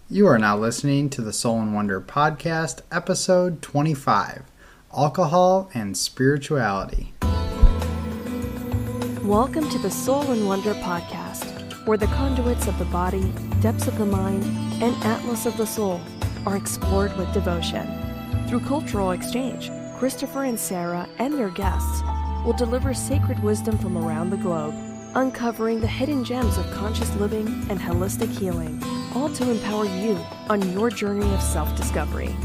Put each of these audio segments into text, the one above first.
You are now listening to the Soul and Wonder Podcast, episode 25, Alcohol and Spirituality. Welcome to the Soul and Wonder Podcast, where the conduits of the body, depths of the mind, and atlas of the soul are explored with devotion. Through cultural exchange, Christopher and Sara and their guests will deliver sacred wisdom from around the globe, uncovering the hidden gems of conscious living and holistic healing, all to empower you on your journey of self-discovery.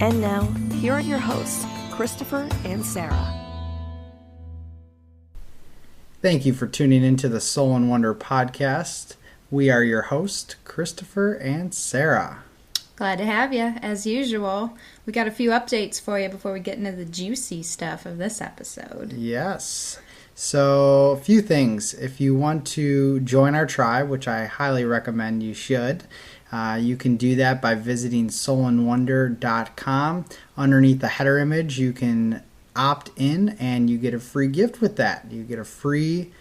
And now, here are your hosts, Christopher and Sara. Thank you for tuning into the Soul and Wonder Podcast. We are your hosts, Christopher and Sara. Glad to have you, as usual. We got a few updates for you before we get into the juicy stuff of this episode. Yes. So, a few things. If you want to join our tribe, which I highly recommend you should, you can do that by visiting soulandwonder.com. Underneath the header image, you can opt in and you get a free gift with that. You get a free,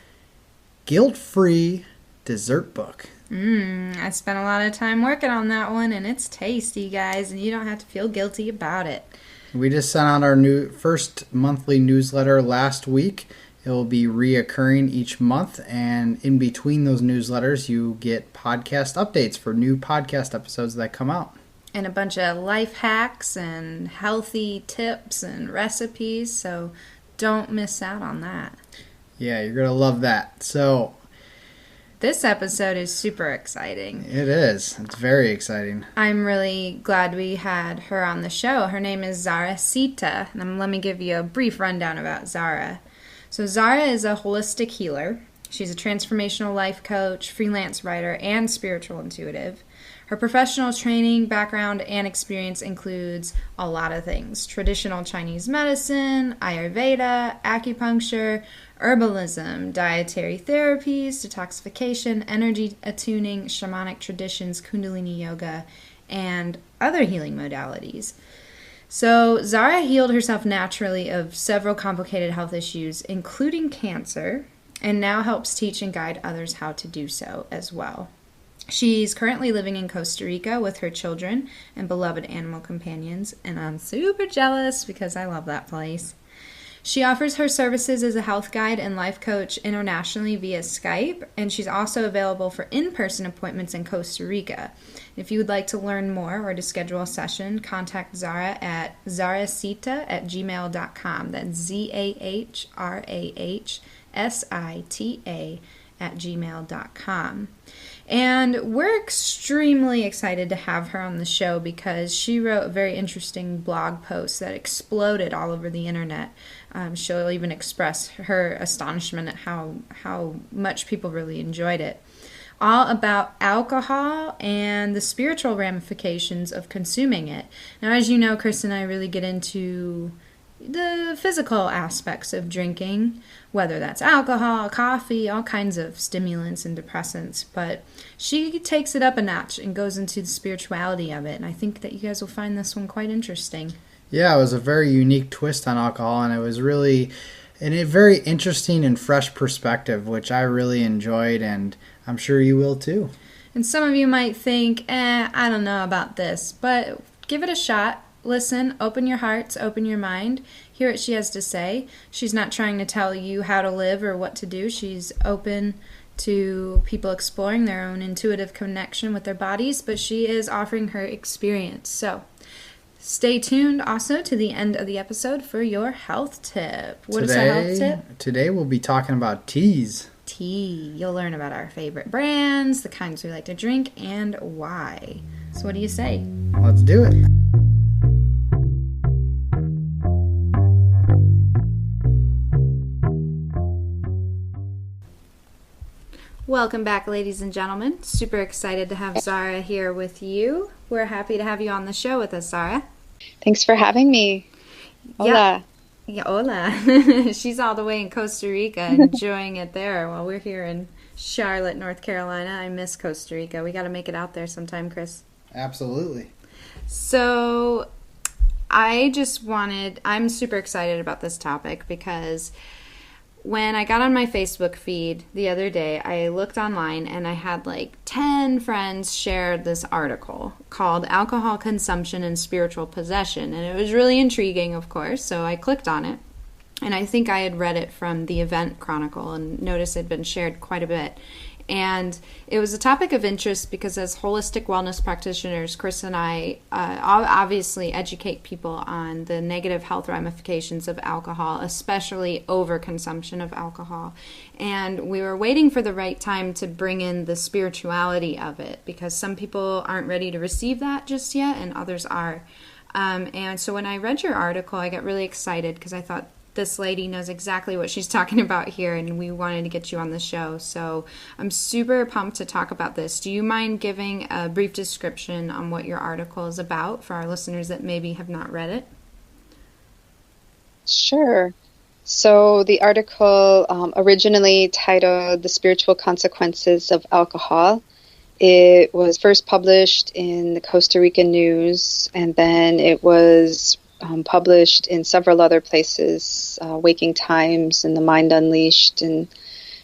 guilt-free dessert book. I spent a lot of time working on that one, and it's tasty, guys, and you don't have to feel guilty about it. We just sent out our first monthly newsletter last week. It will be reoccurring each month, and in between those newsletters, you get podcast updates for new podcast episodes that come out. And a bunch of life hacks and healthy tips and recipes, so don't miss out on that. Yeah, you're going to love that. So, this episode is super exciting. It is. It's very exciting. I'm really glad we had her on the show. Her name is Zahrah Sita, and let me give you a brief rundown about Zara. So Zara is a holistic healer. She's a transformational life coach, freelance writer, and spiritual intuitive. Her professional training, background, and experience includes a lot of things: traditional Chinese medicine, Ayurveda, acupuncture, herbalism, dietary therapies, detoxification, energy attuning, shamanic traditions, kundalini yoga, and other healing modalities. So Zara healed herself naturally of several complicated health issues, including cancer, and now helps teach and guide others how to do so as well. She's currently living in Costa Rica with her children and beloved animal companions, and I'm super jealous because I love that place. She offers her services as a health guide and life coach internationally via Skype, and she's also available for in-person appointments in Costa Rica. If you would like to learn more or to schedule a session, contact Zara at zahrahsita@gmail.com. That's ZAHRAHSITA@gmail.com. And we're extremely excited to have her on the show because she wrote a very interesting blog post that exploded all over the internet. She'll even express her astonishment at how much people really enjoyed it. All about alcohol and the spiritual ramifications of consuming it. Now, as you know, Chris and I really get into the physical aspects of drinking, whether that's alcohol, coffee, all kinds of stimulants and depressants, but she takes it up a notch and goes into the spirituality of it, and I think that you guys will find this one quite interesting. Yeah, it was a very unique twist on alcohol, and it was really a very interesting and fresh perspective, which I really enjoyed, and I'm sure you will too. And some of you might think, I don't know about this, but give it a shot. Listen, open your hearts, open your mind, hear what she has to say. She's not trying to tell you how to live or what to do. She's open to people exploring their own intuitive connection with their bodies, but she is offering her experience. So stay tuned also to the end of the episode for your health tip. What is our health tip? Today we'll be talking about teas. Tea. You'll learn about our favorite brands, the kinds we like to drink, and why. So what do you say? Let's do it. Welcome back, ladies and gentlemen. Super excited to have Zara here with you. We're happy to have you on the show with us, Zara. Thanks for having me. Hola. Yeah, hola. She's all the way in Costa Rica, enjoying it there while we're here in Charlotte, North Carolina. I miss Costa Rica. We got to make it out there sometime, Chris. Absolutely. So I'm super excited about this topic because when I got on my Facebook feed the other day, I looked online and I had like 10 friends share this article called Alcohol Consumption and Spiritual Possession. And it was really intriguing, of course, so I clicked on it. And I think I had read it from the Event Chronicle and noticed it had been shared quite a bit. And it was a topic of interest because as holistic wellness practitioners, Chris and I obviously educate people on the negative health ramifications of alcohol, especially overconsumption of alcohol. And we were waiting for the right time to bring in the spirituality of it because some people aren't ready to receive that just yet and others are. And so when I read your article, I got really excited because I thought, this lady knows exactly what she's talking about here, and we wanted to get you on the show. So I'm super pumped to talk about this. Do you mind giving a brief description on what your article is about for our listeners that maybe have not read it? Sure. So the article originally titled The Spiritual Consequences of Alcohol. It was first published in the Costa Rican News, and then it was published in several other places, Waking Times and The Mind Unleashed and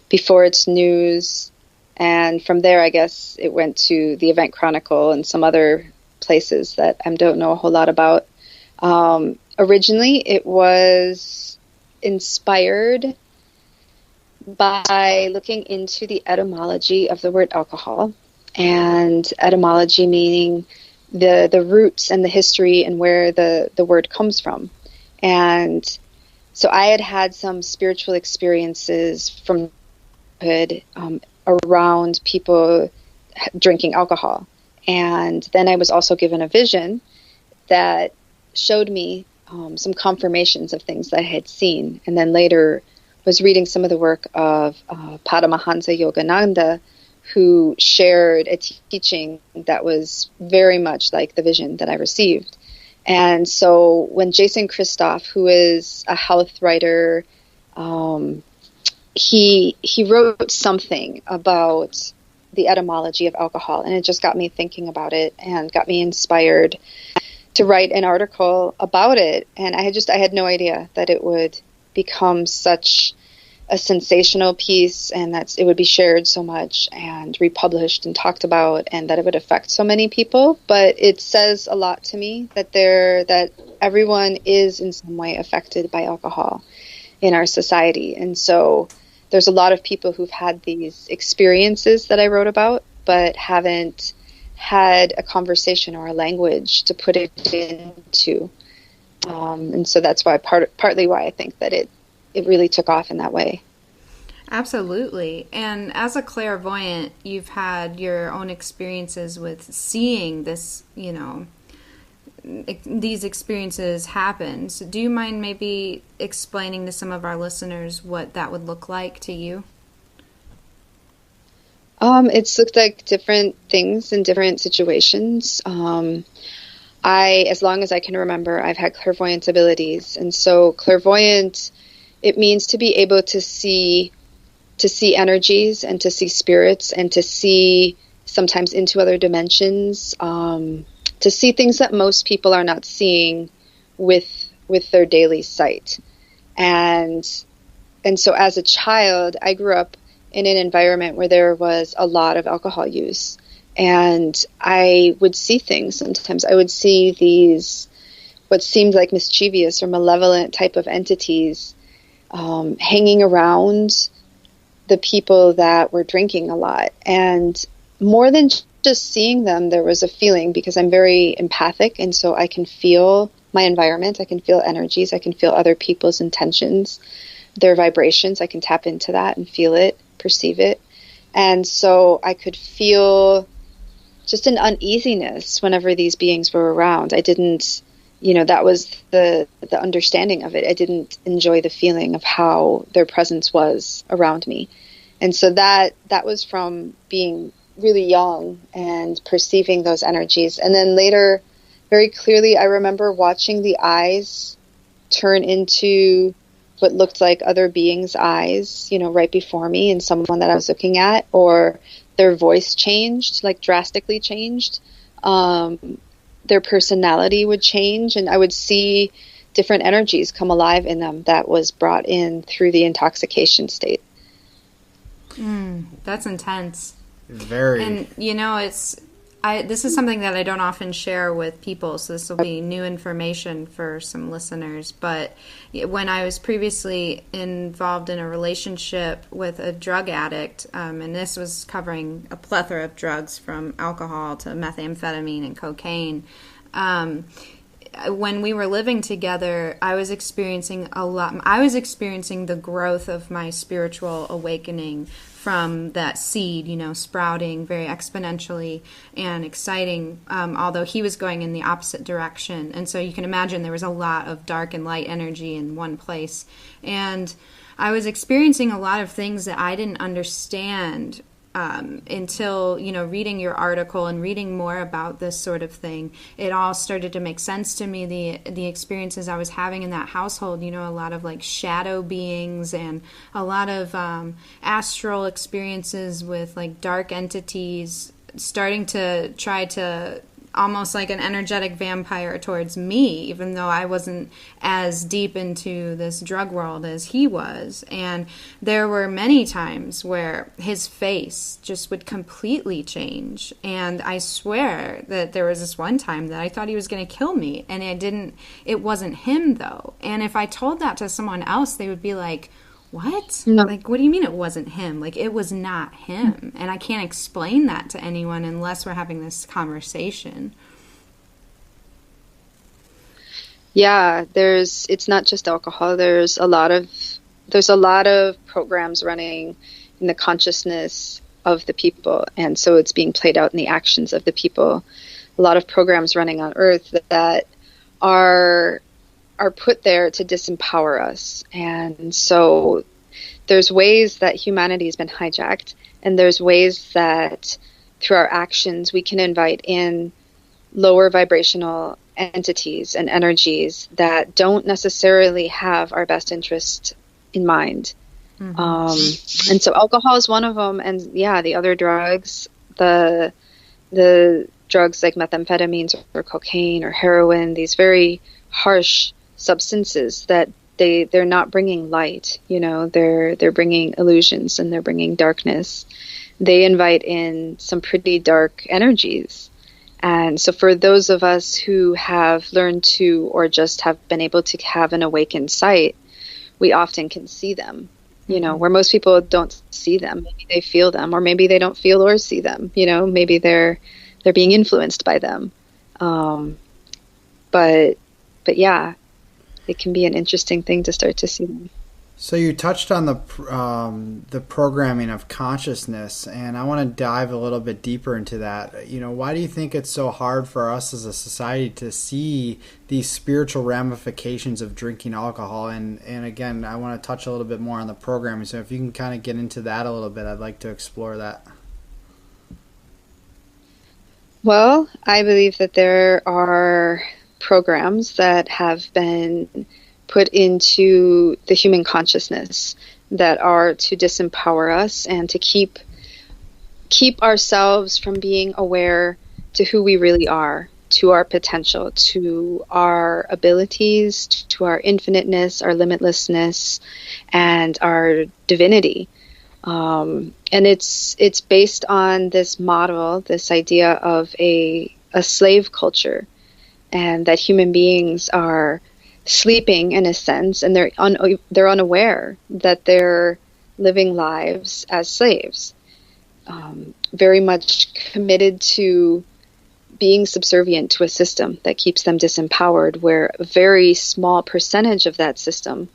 Before It's News. And from there, I guess it went to the Event Chronicle and some other places that I don't know a whole lot about. Originally, it was inspired by looking into the etymology of the word alcohol, and etymology meaning the roots and the history and where the word comes from. And so I had some spiritual experiences from childhood around people drinking alcohol. And then I was also given a vision that showed me some confirmations of things that I had seen. And then later was reading some of the work of Paramahansa Yogananda, who shared a teaching that was very much like the vision that I received. And so when Jason Christoff, who is a health writer, he wrote something about the etymology of alcohol, and it just got me thinking about it and got me inspired to write an article about it. And I had no idea that it would become such a sensational piece, and that it would be shared so much and republished and talked about, and that it would affect so many people. But it says a lot to me that everyone is in some way affected by alcohol in our society. And so there's a lot of people who've had these experiences that I wrote about, but haven't had a conversation or a language to put it into. And so that's why partly why I think that it really took off in that way. Absolutely. And as a clairvoyant, you've had your own experiences with seeing this, these experiences happen. So do you mind maybe explaining to some of our listeners what that would look like to you? It's looked like different things in different situations. As long as I can remember, I've had clairvoyant abilities. And so clairvoyant, it means to be able to see energies and to see spirits and to see sometimes into other dimensions, to see things that most people are not seeing with their daily sight. And so as a child, I grew up in an environment where there was a lot of alcohol use. And I would see things. Sometimes I would see these, what seemed like mischievous or malevolent type of entities hanging around the people that were drinking a lot. And more than just seeing them, there was a feeling, because I'm very empathic, and so I can feel my environment, I can feel energies, I can feel other people's intentions, their vibrations. I can tap into that and feel it, perceive it. And so I could feel just an uneasiness whenever these beings were around. I didn't, that was the understanding of it. I didn't enjoy the feeling of how their presence was around me. And so that was from being really young and perceiving those energies. And then later, very clearly, I remember watching the eyes turn into what looked like other beings' eyes, right before me, and someone that I was looking at, or their voice changed, like drastically changed. Their personality would change, and I would see different energies come alive in them that was brought in through the intoxication state. That's intense. Very. And this is something that I don't often share with people, so this will be new information for some listeners. But when I was previously involved in a relationship with a drug addict, and this was covering a plethora of drugs from alcohol to methamphetamine and cocaine, when we were living together, I was experiencing the growth of my spiritual awakening from that seed, sprouting very exponentially and exciting, although he was going in the opposite direction. And so you can imagine there was a lot of dark and light energy in one place. And I was experiencing a lot of things that I didn't understand until, reading your article and reading more about this sort of thing. It all started to make sense to me, the experiences I was having in that household, a lot of like shadow beings and a lot of astral experiences with like dark entities starting to try to almost like an energetic vampire towards me, even though I wasn't as deep into this drug world as he was. And there were many times where his face just would completely change. And I swear that there was this one time that I thought he was going to kill me. And it wasn't him though. And if I told that to someone else, they would be like, what? No. Like, what do you mean it wasn't him? Like, it was not him. And I can't explain that to anyone unless we're having this conversation. Yeah, it's not just alcohol. There's a lot of programs running in the consciousness of the people. And so it's being played out in the actions of the people. A lot of programs running on Earth that are put there to disempower us. And so there's ways that humanity has been hijacked, and there's ways that through our actions we can invite in lower vibrational entities and energies that don't necessarily have our best interest in mind. Mm-hmm. And so alcohol is one of them, and the other drugs, the drugs like methamphetamines or cocaine or heroin, these very harsh substances that they're not bringing light, they're bringing illusions and they're bringing darkness. They invite in some pretty dark energies. And so for those of us who have learned to, or just have been able to have an awakened sight, we often can see them, where most people don't see them. Maybe they feel them, or maybe they don't feel or see them, maybe they're being influenced by them. But yeah, it can be an interesting thing to start to see them. So you touched on the programming of consciousness, and I want to dive a little bit deeper into that. Why do you think it's so hard for us as a society to see these spiritual ramifications of drinking alcohol? And again, I want to touch a little bit more on the programming. So if you can kind of get into that a little bit, I'd like to explore that. Well, I believe that there are programs that have been put into the human consciousness that are to disempower us and to keep ourselves from being aware to who we really are, to our potential, to our abilities, to our infiniteness, our limitlessness, and our divinity. And it's based on this model, this idea of a slave culture, and that human beings are sleeping in a sense, and they're unaware that they're living lives as slaves, very much committed to being subservient to a system that keeps them disempowered, where a very small percentage of that system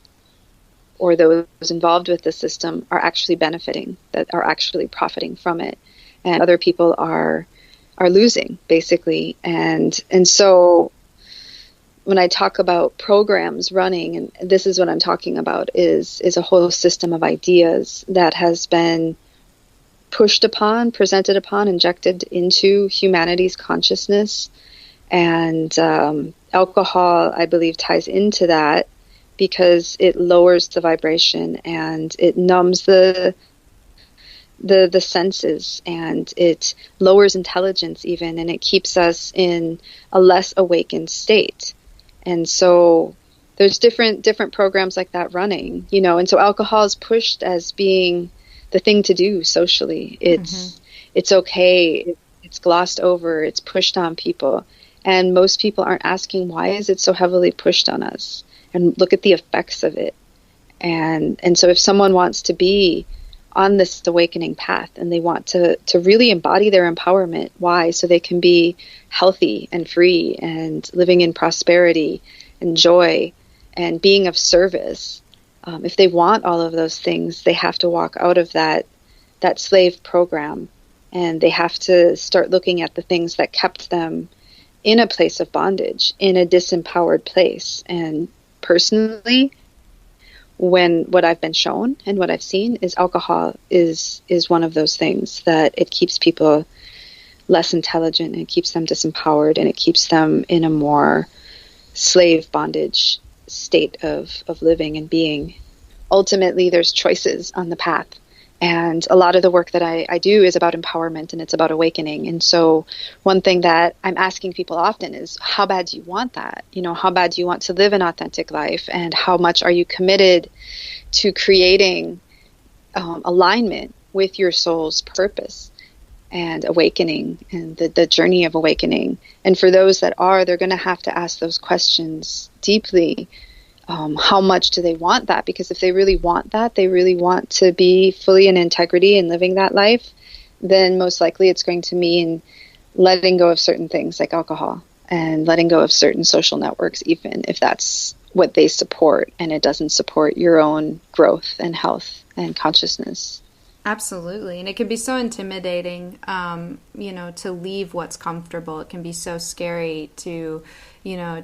or those involved with the system are actually benefiting, that are actually profiting from it, and other people are losing, basically. And so when I talk about programs running, and this is what I'm talking about, is a whole system of ideas that has been pushed upon, presented upon, injected into humanity's consciousness. And alcohol, I believe, ties into that because it lowers the vibration and it numbs the senses, and it lowers intelligence even, and it keeps us in a less awakened state. And so there's different programs like that running, and so alcohol is pushed as being the thing to do socially. It's okay. It's glossed over. It's pushed on people. And most people aren't asking, why is it so heavily pushed on us? And look at the effects of it. And so if someone wants to be on this awakening path and they want to really embody their empowerment, why? So they can be healthy and free and living in prosperity and joy and being of service. If they want all of those things, they have to walk out of that slave program, and they have to start looking at the things that kept them in a place of bondage, in a disempowered place. And personally, what I've been shown and what I've seen is alcohol is one of those things, that it keeps people less intelligent, it keeps them disempowered, and it keeps them in a more slave bondage state of living and being. Ultimately, there's choices on the path. And a lot of the work that I do is about empowerment, and it's about awakening. And so one thing that I'm asking people often is, how bad do you want that? How bad do you want to live an authentic life? And how much are you committed to creating alignment with your soul's purpose and awakening and the journey of awakening? And for those that are, they're going to have to ask those questions deeply. How much do they want that? Because if they really want that, they really want to be fully in integrity and living that life, then most likely it's going to mean letting go of certain things like alcohol and letting go of certain social networks, even if that's what they support and it doesn't support your own growth and health and consciousness. Absolutely. And it can be so intimidating, to leave what's comfortable. It can be so scary to,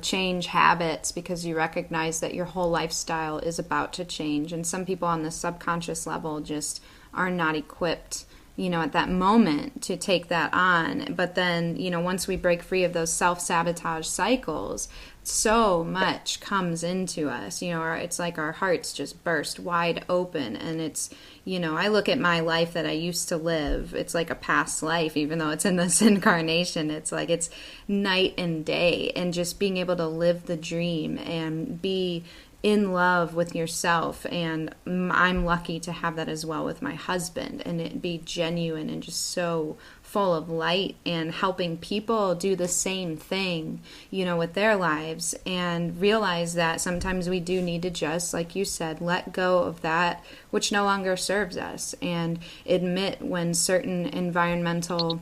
change habits, because you recognize that your whole lifestyle is about to change. And some people on the subconscious level just are not equipped, at that moment to take that on. But then, once we break free of those self-sabotage cycles, so much comes into us, it's like our hearts just burst wide open. And it's, I look at my life that I used to live, it's like a past life, even though it's in this incarnation. It's like it's night and day, and just being able to live the dream and be in love with yourself. And I'm lucky to have that as well with my husband, and it be genuine and just so full of light, and helping people do the same thing, with their lives, and realize that sometimes we do need to just, like you said, let go of that which no longer serves us, and admit when certain environmental,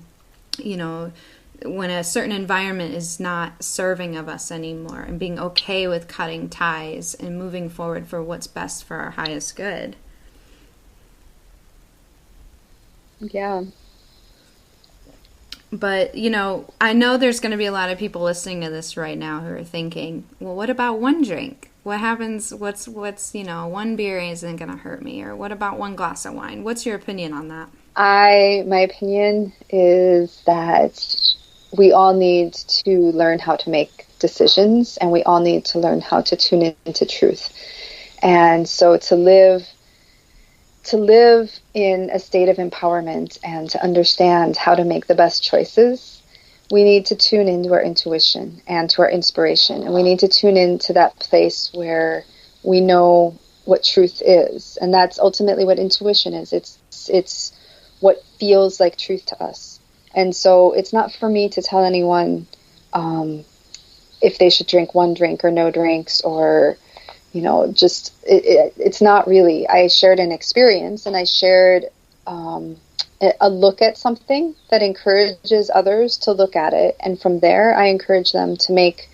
when a certain environment is not serving of us anymore, and being okay with cutting ties and moving forward for what's best for our highest good. Yeah. But, I know there's going to be a lot of people listening to this right now who are thinking, well, what about one drink? What happens? What's one beer isn't going to hurt me? Or what about one glass of wine? What's your opinion on that? My opinion is that we all need to learn how to make decisions, and we all need to learn how to tune into truth. And so to live in a state of empowerment and to understand how to make the best choices, we need to tune into our intuition and to our inspiration. And we need to tune into that place where we know what truth is. And that's ultimately what intuition is. It's what feels like truth to us. And so it's not for me to tell anyone if they should drink one drink or no drinks, or it's not really. I shared an experience, and I shared a look at something that encourages others to look at it. And from there, I encourage them to make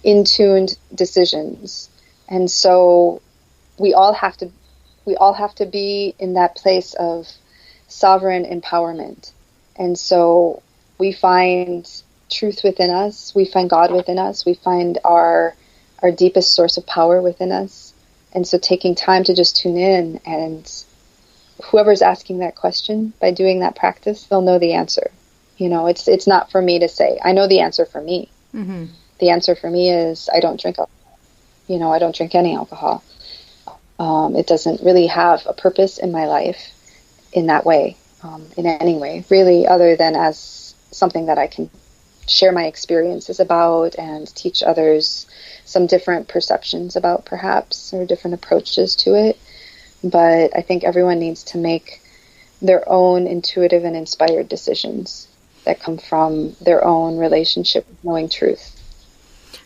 in-tuned decisions. And so we all have to be in that place of sovereign empowerment. And so we find truth within us, we find God within us, we find our deepest source of power within us. And so taking time to just tune in, and whoever's asking that question, by doing that practice, they'll know the answer. It's not for me to say. I know the answer for me. Mm-hmm. The answer for me is I don't drink alcohol. I don't drink any alcohol. It doesn't really have a purpose in my life in that way, in any way, really, other than as something that I can share my experiences about and teach others some different perceptions about, perhaps, or different approaches to it. But I think everyone needs to make their own intuitive and inspired decisions that come from their own relationship with knowing truth.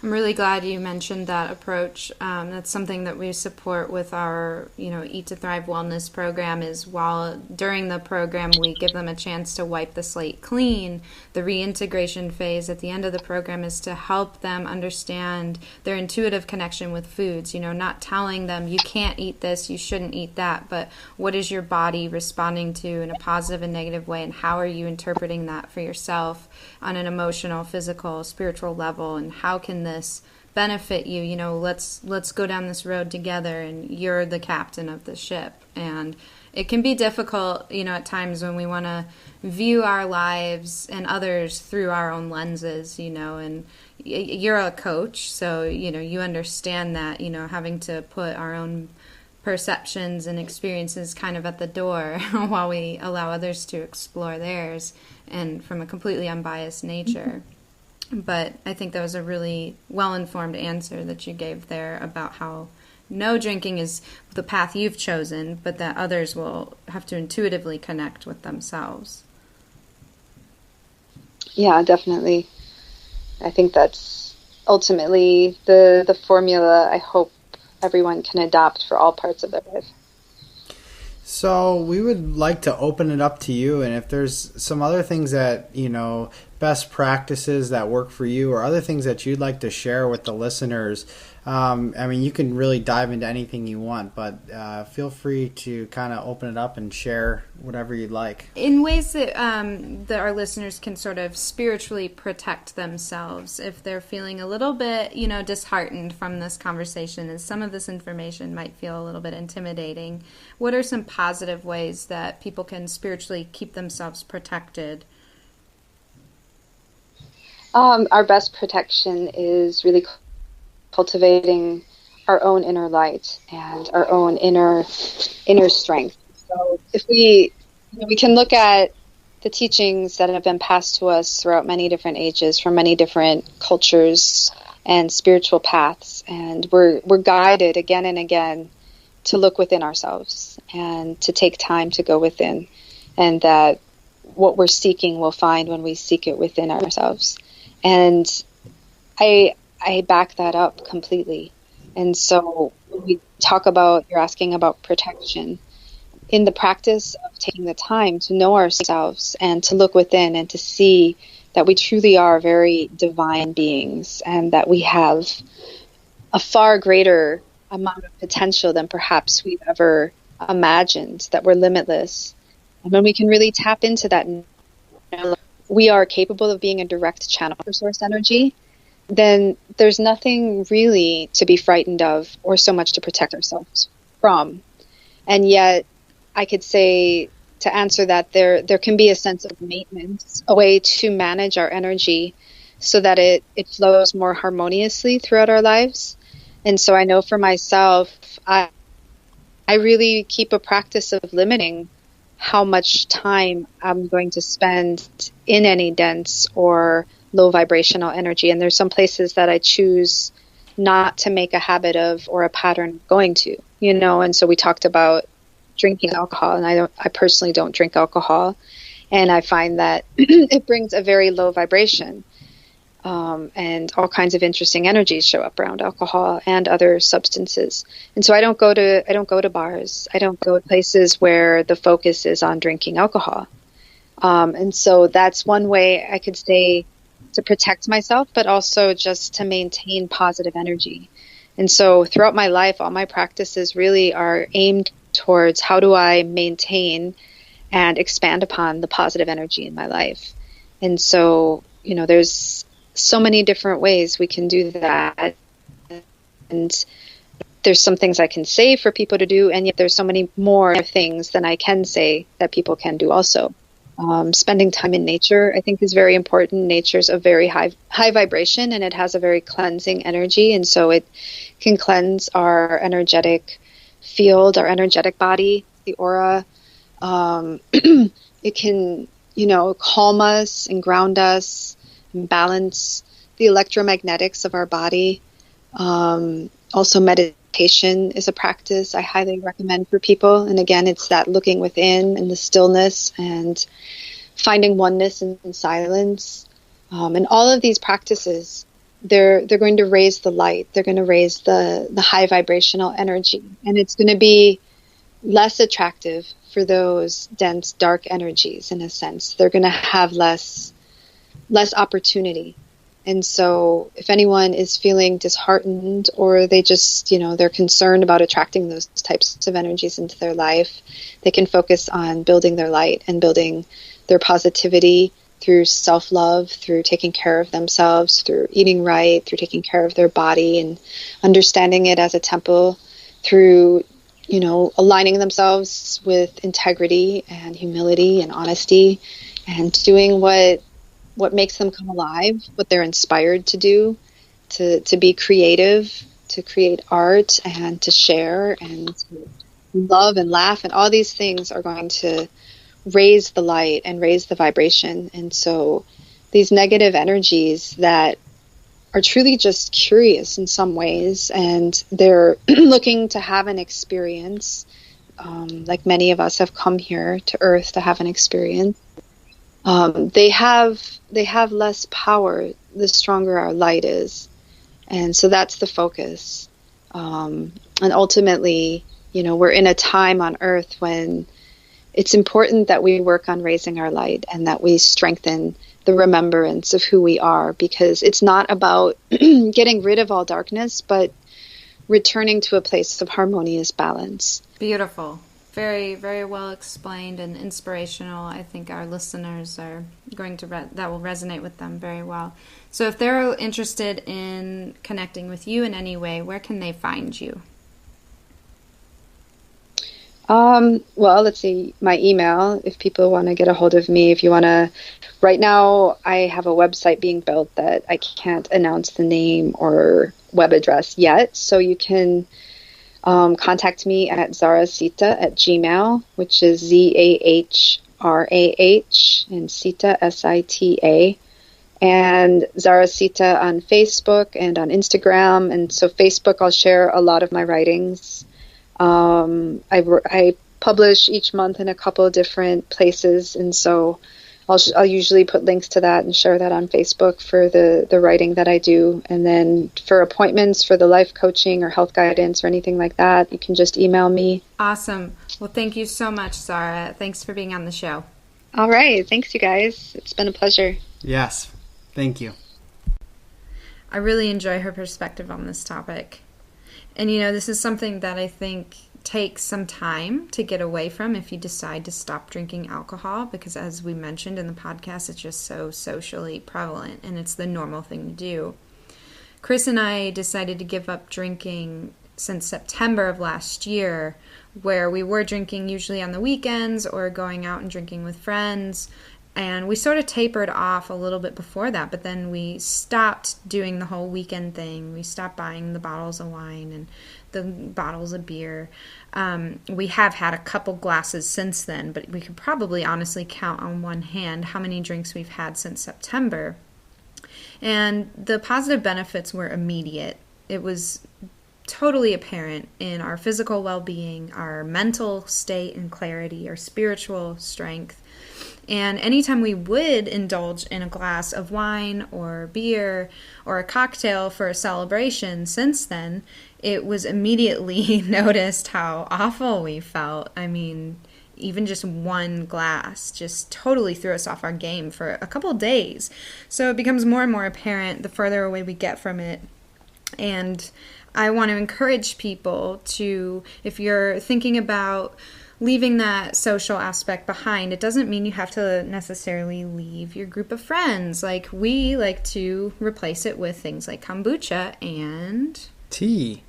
I'm really glad you mentioned that approach. That's something that we support with our, Eat to Thrive wellness program, is while during the program we give them a chance to wipe the slate clean, the reintegration phase at the end of the program is to help them understand their intuitive connection with foods, not telling them you can't eat this, you shouldn't eat that, but what is your body responding to in a positive and negative way, and how are you interpreting that for yourself on an emotional, physical, spiritual level, and how can this benefit you? Let's go down this road together, and you're the captain of the ship. And it can be difficult, at times when we want to view our lives and others through our own lenses, and you're a coach, so, you understand that, having to put our own perceptions and experiences kind of at the door while we allow others to explore theirs, and from a completely unbiased nature. But I think that was a really well-informed answer that you gave there about how no drinking is the path you've chosen, but that others will have to intuitively connect with themselves. Yeah, definitely. I think that's ultimately the formula I hope everyone can adopt for all parts of their life. So we would like to open it up to you, and if there's some other things that, best practices that work for you, or other things that you'd like to share with the listeners, you can really dive into anything you want, but feel free to kind of open it up and share whatever you'd like. In ways that our listeners can sort of spiritually protect themselves if they're feeling a little bit, disheartened from this conversation, as some of this information might feel a little bit intimidating. What are some positive ways that people can spiritually keep themselves protected? Our best protection is really cultivating our own inner light and our own inner strength. So if we can look at the teachings that have been passed to us throughout many different ages, from many different cultures and spiritual paths, and we're guided again and again to look within ourselves and to take time to go within, and that what we're seeking we'll find when we seek it within ourselves. And I back that up completely. And so when we talk about, you're asking about protection, in the practice of taking the time to know ourselves and to look within and to see that we truly are very divine beings, and that we have a far greater amount of potential than perhaps we've ever imagined, that we're limitless. And when we can really tap into that, we are capable of being a direct channel for source energy, then there's nothing really to be frightened of or so much to protect ourselves from. And yet, I could say, to answer that, there can be a sense of maintenance, a way to manage our energy so that it flows more harmoniously throughout our lives. And so I know for myself, I really keep a practice of limiting how much time I'm going to spend in any dense or low vibrational energy. And there's some places that I choose not to make a habit of or a pattern of going to, and so we talked about drinking alcohol, and I personally don't drink alcohol, and I find that it brings a very low vibration, and all kinds of interesting energies show up around alcohol and other substances. And so I don't go to bars. I don't go to places where the focus is on drinking alcohol. And so that's one way I could say to protect myself, but also just to maintain positive energy. And so throughout my life, all my practices really are aimed towards how do I maintain and expand upon the positive energy in my life. And so, there's so many different ways we can do that. And there's some things I can say for people to do, and yet there's so many more things than I can say that people can do also. Spending time in nature, I think, is very important. Nature's a very high vibration, and it has a very cleansing energy. And so it can cleanse our energetic field, our energetic body, the aura. It can, calm us and ground us, balance the electromagnetics of our body. Also, meditation is a practice I highly recommend for people. And again, it's that looking within and the stillness and finding oneness in silence. And all of these practices, they're going to raise the light. They're going to raise the high vibrational energy. And it's going to be less attractive for those dense, dark energies, in a sense. They're going to have less opportunity. And so if anyone is feeling disheartened, or they just, they're concerned about attracting those types of energies into their life, they can focus on building their light and building their positivity through self-love, through taking care of themselves, through eating right, through taking care of their body and understanding it as a temple, through, aligning themselves with integrity and humility and honesty, and doing what makes them come alive, what they're inspired to do, to be creative, to create art and to share and to love and laugh. And all these things are going to raise the light and raise the vibration. And so these negative energies that are truly just curious in some ways, and they're looking to have an experience, like many of us have come here to Earth to have an experience. They have less power the stronger our light is. And so that's the focus. And ultimately, we're in a time on Earth when it's important that we work on raising our light and that we strengthen the remembrance of who we are, because it's not about getting rid of all darkness, but returning to a place of harmonious balance. Beautiful. Very, very well explained and inspirational. I think our listeners are going to, that will resonate with them very well. So if they're interested in connecting with you in any way, where can they find you? Well, let's see, my email, if people want to get a hold of me, if you want to, right now I have a website being built that I can't announce the name or web address yet. So you can contact me at Zahrah Sita at Gmail, which is ZAHRAH, and Sita, Sita, and Zahrah Sita on Facebook and on Instagram. And so Facebook, I'll share a lot of my writings. I publish each month in a couple of different places, and so I'll usually put links to that and share that on Facebook for the writing that I do. And then for appointments for the life coaching or health guidance or anything like that, you can just email me. Awesome. Well, thank you so much, Sara. Thanks for being on the show. All right. Thanks, you guys. It's been a pleasure. Yes. Thank you. I really enjoy her perspective on this topic. And, this is something that I think takes some time to get away from if you decide to stop drinking alcohol, because as we mentioned in the podcast, it's just so socially prevalent and it's the normal thing to do. Chris and I decided to give up drinking since September of last year, where we were drinking usually on the weekends or going out and drinking with friends. And we sort of tapered off a little bit before that, but then we stopped doing the whole weekend thing. We stopped buying the bottles of wine and the bottles of beer. We have had a couple glasses since then, but we could probably honestly count on one hand how many drinks we've had since September. And the positive benefits were immediate. It was totally apparent in our physical well-being, our mental state and clarity, our spiritual strength. And anytime we would indulge in a glass of wine or beer or a cocktail for a celebration since then, it was immediately noticed how awful we felt. I mean, even just one glass just totally threw us off our game for a couple of days. So it becomes more and more apparent the further away we get from it. And I want to encourage people to, if you're thinking about leaving that social aspect behind, it doesn't mean you have to necessarily leave your group of friends. Like, we like to replace it with things like kombucha and tea.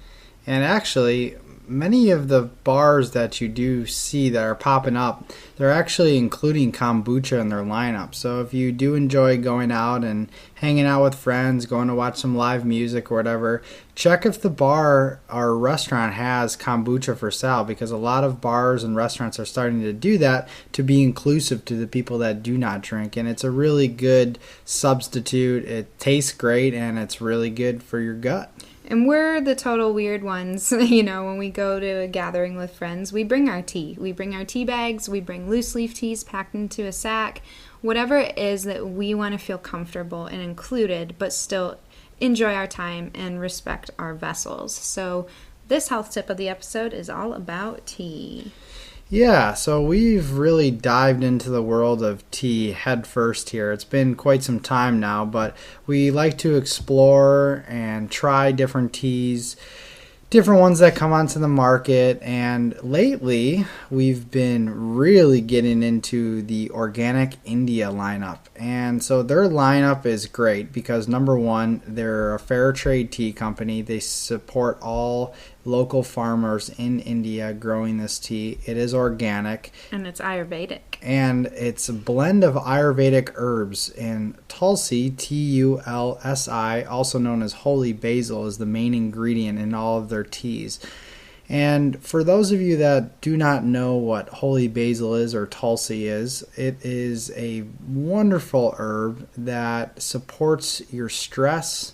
And actually, many of the bars that you do see that are popping up, they're actually including kombucha in their lineup. So if you do enjoy going out and hanging out with friends, going to watch some live music or whatever, check if the bar or restaurant has kombucha for sale, because a lot of bars and restaurants are starting to do that to be inclusive to the people that do not drink. And it's a really good substitute. It tastes great and it's really good for your gut. And we're the total weird ones, when we go to a gathering with friends, we bring our tea. We bring our tea bags, we bring loose leaf teas packed into a sack, whatever it is that we want to feel comfortable and included, but still enjoy our time and respect our vessels. So this health tip of the episode is all about tea. Yeah, so we've really dived into the world of tea head first here. It's been quite some time now, but we like to explore and try different teas, different ones that come onto the market. And lately, we've been really getting into the Organic India lineup. And so their lineup is great because, number one, they're a fair trade tea company. They support all local farmers in India growing this tea. It is organic. And it's Ayurvedic. And it's a blend of Ayurvedic herbs. And Tulsi, Tulsi, also known as holy basil, is the main ingredient in all of their teas. And for those of you that do not know what holy basil is or Tulsi is, it is a wonderful herb that supports your stress.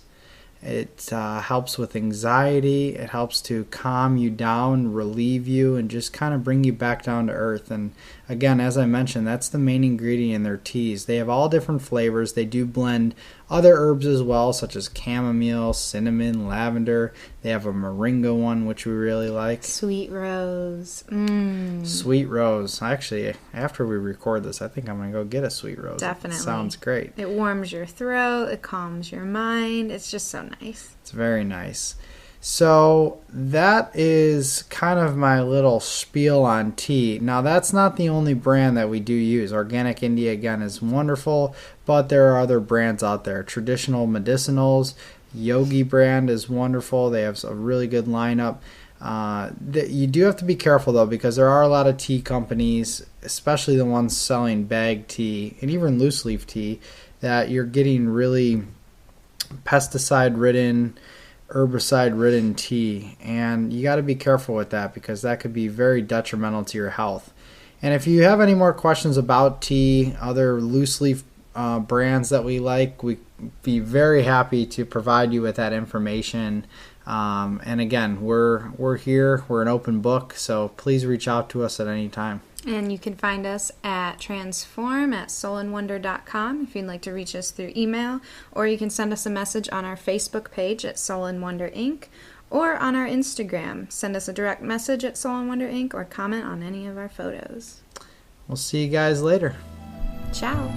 It helps with anxiety. It helps to calm you down, relieve you, and just kind of bring you back down to earth. And again, as I mentioned, that's the main ingredient in their teas. They have all different flavors. They do blend other herbs as well, such as chamomile, cinnamon, lavender. They have a moringa one, which we really like. Sweet rose. Sweet rose. Actually, after we record this, I think I'm going to go get a sweet rose. Definitely. It sounds great. It warms your throat. It calms your mind. It's just so nice. It's very nice. So that is kind of my little spiel on tea. Now, that's not the only brand that we do use. Organic India, again, is wonderful, but there are other brands out there. Traditional medicinals, Yogi brand is wonderful. They have a really good lineup. You do have to be careful, though, because there are a lot of tea companies, especially the ones selling bag tea and even loose leaf tea, that you're getting really pesticide-ridden, herbicide-ridden tea, and you got to be careful with that because that could be very detrimental to your health. And if you have any more questions about tea, other loose leaf brands that we like, we'd be very happy to provide you with that information. And again, we're here. We're an open book, so please reach out to us at any time. And you can find us at transform@soulandwonder.com if you'd like to reach us through email, or you can send us a message on our Facebook page at Soul and Wonder Inc. or on our Instagram. Send us a direct message at Soul and Wonder Inc. or comment on any of our photos. We'll see you guys later. Ciao.